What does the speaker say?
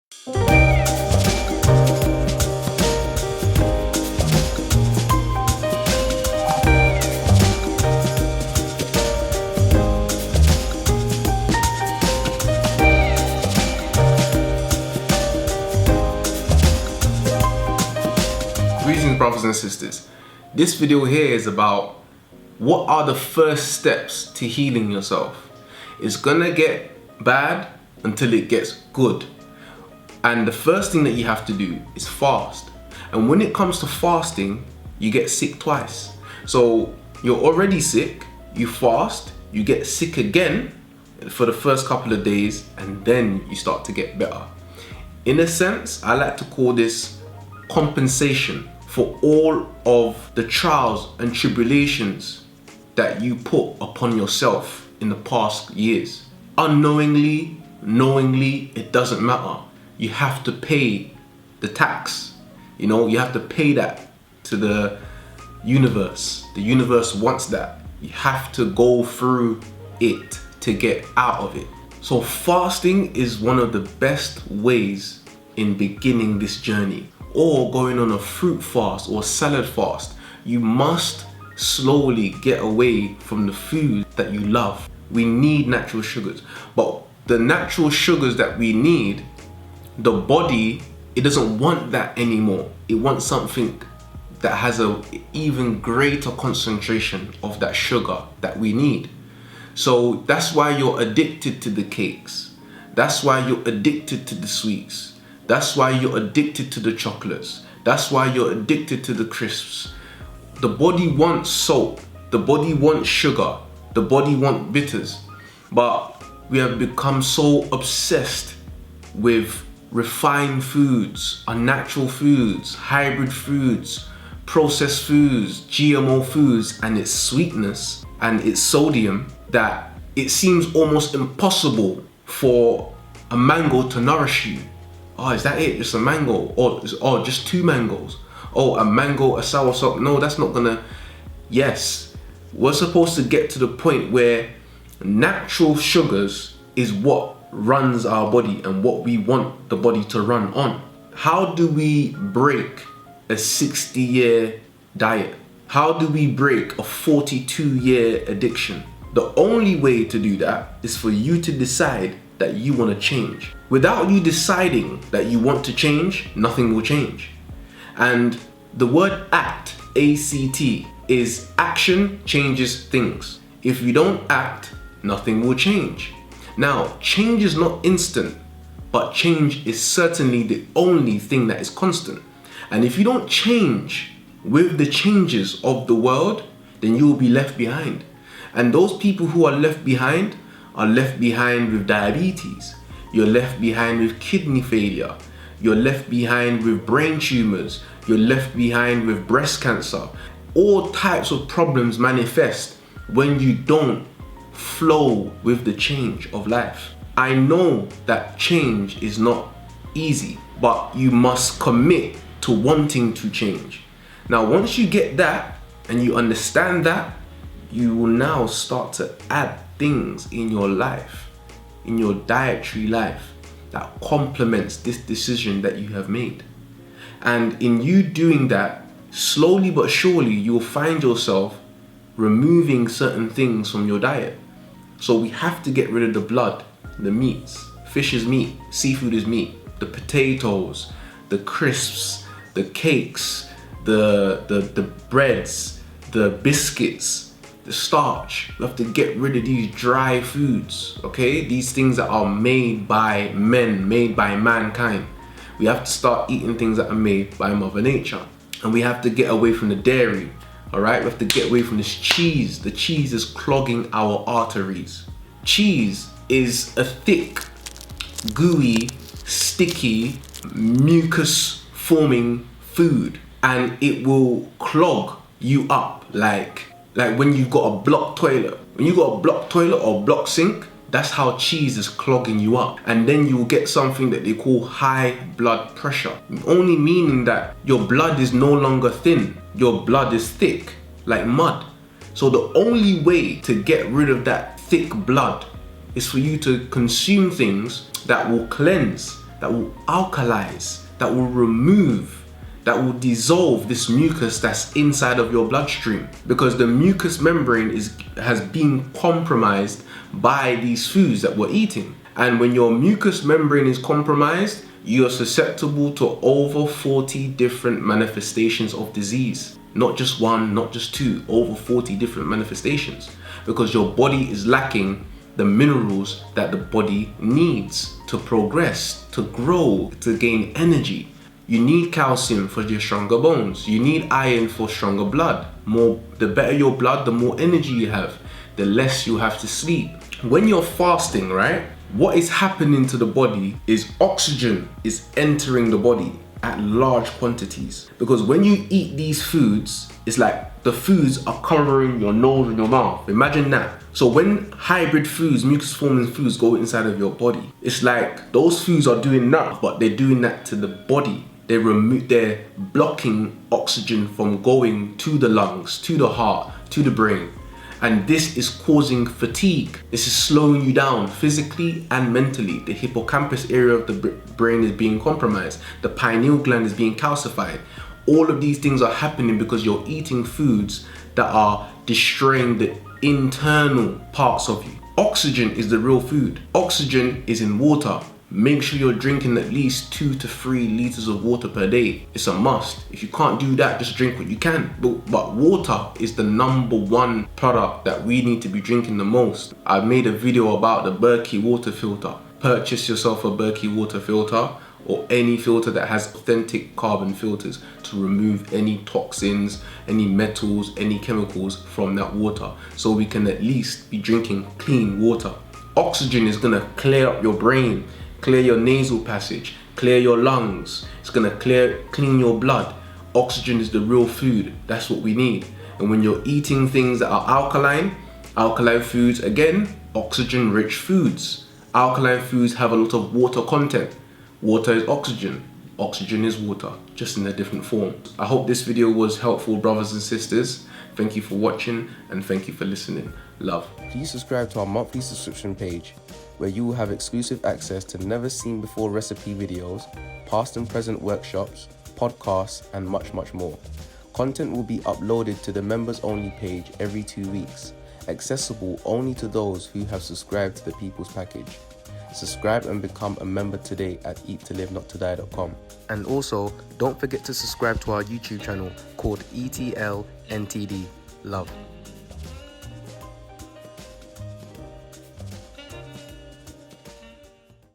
Greetings, brothers and sisters. This video here is about what are the first steps to healing yourself. It's gonna get bad until it gets good. And the first thing that you have to do is fast. And when it comes to fasting, you get sick twice. So you're already sick, you fast, you get sick again for the first couple of days, and then you start to get better. In a sense, I like to call this compensation for all of the trials and tribulations that you put upon yourself in the past years. Unknowingly, knowingly, it doesn't matter. You have to pay the tax. You know, you have to pay that to the universe. The universe wants that. You have to go through it to get out of it. So fasting is one of the best ways in beginning this journey. Or going on a fruit fast or salad fast. You must slowly get away from the food that you love. We need natural sugars, but the natural sugars that we need, the body, it doesn't want that anymore. It wants something that has an even greater concentration of that sugar that we need. So that's why you're addicted to the cakes. That's why you're addicted to the sweets. That's why you're addicted to the chocolates. That's why you're addicted to the crisps. The body wants salt. The body wants sugar. The body wants bitters. But we have become so obsessed with refined foods, unnatural foods, hybrid foods, processed foods, GMO foods, and its sweetness and its sodium that it seems almost impossible for a mango to nourish you. Oh, is that it? Just a mango? Or just 2 mangoes? Oh, a mango, a soursop? No, that's not gonna... Yes, we're supposed to get to the point where natural sugars is what runs our body and what we want the body to run on. How do we break a 60-year diet? How do we break a 42-year addiction? The only way to do that is for you to decide that you want to change. Without you deciding that you want to change, nothing will change. And the word act, A-C-T, is action changes things. If you don't act, nothing will change. Now, change is not instant, but change is certainly the only thing that is constant. And if you don't change with the changes of the world, then you will be left behind. And those people who are left behind with diabetes. You're left behind with kidney failure. You're left behind with brain tumors. You're left behind with breast cancer. All types of problems manifest when you don't flow with the change of life. I know that change is not easy, but you must commit to wanting to change. Now, once you get that and you understand that, you will now start to add things in your life, in your dietary life, that complements this decision that you have made. And in you doing that, slowly but surely, you'll find yourself removing certain things from your diet. So we have to get rid of the blood, the meats. Fish is meat, seafood is meat, the potatoes, the crisps, the cakes, the breads, the biscuits, the starch. We have to get rid of these dry foods, okay? These things that are made by men, made by mankind. We have to start eating things that are made by Mother Nature. And we have to get away from the dairy, all right? We have to get away from this cheese. The cheese is clogging our arteries. Cheese is a thick, gooey, sticky, mucus-forming food. And it will clog you up like when you've got a blocked toilet. When you've got a blocked toilet or blocked sink, that's how cheese is clogging you up. And then you will get something that they call high blood pressure. Only meaning that your blood is no longer thin. Your blood is thick, like mud. So the only way to get rid of that thick blood is for you to consume things that will cleanse, that will alkalize, that will remove, that will dissolve this mucus that's inside of your bloodstream, because the mucous membrane has been compromised by these foods that we're eating. And when your mucous membrane is compromised, you're susceptible to over 40 different manifestations of disease. Not just one, not just two, over 40 different manifestations, because your body is lacking the minerals that the body needs to progress, to grow, to gain energy. You need calcium for your stronger bones. You need iron for stronger blood. The better your blood, the more energy you have, the less you have to sleep. When you're fasting, right, what is happening to the body is oxygen is entering the body at large quantities. Because when you eat these foods, it's like the foods are covering your nose and your mouth. Imagine that. So when hybrid foods, mucus forming foods go inside of your body, it's like those foods are doing that, but they're doing that to the body. They're blocking oxygen from going to the lungs, to the heart, to the brain. And this is causing fatigue. This is slowing you down physically and mentally. The hippocampus area of the brain is being compromised. The pineal gland is being calcified. All of these things are happening because you're eating foods that are destroying the internal parts of you. Oxygen is the real food. Oxygen is in water. Make sure you're drinking at least 2 to 3 liters of water per day. It's a must. If you can't do that, just drink what you can. But water is the #1 product that we need to be drinking the most. I've made a video about the 𝐦𝐤𝐤𝐤 water filter. Purchase yourself a 𝐦𝐤𝐤𝐤 water filter, or any filter that has authentic carbon filters to remove any toxins, any metals, any chemicals from that water, so we can at least be drinking clean water. Oxygen is gonna clear up your brain, clear your nasal passage, clear your lungs. It's gonna clean your blood. Oxygen is the real food. That's what we need. And when you're eating things that are alkaline foods, again, oxygen rich foods. Alkaline foods have a lot of water content. Water is oxygen. Oxygen is water, just in a different form. I hope this video was helpful, brothers and sisters. Thank you for watching, and thank you for listening. Love. Please subscribe to our monthly subscription page, where you will have exclusive access to never seen before recipe videos, past and present workshops, podcasts, and much more. Content will be uploaded to the members only page every 2 weeks, accessible only to those who have subscribed to the People's Package. Subscribe and become a member today at 𝐸𝐴𝐷𝐿_NOT_TO_DIE.com. And also, don't forget to subscribe to our YouTube channel called ETL NTD. Love.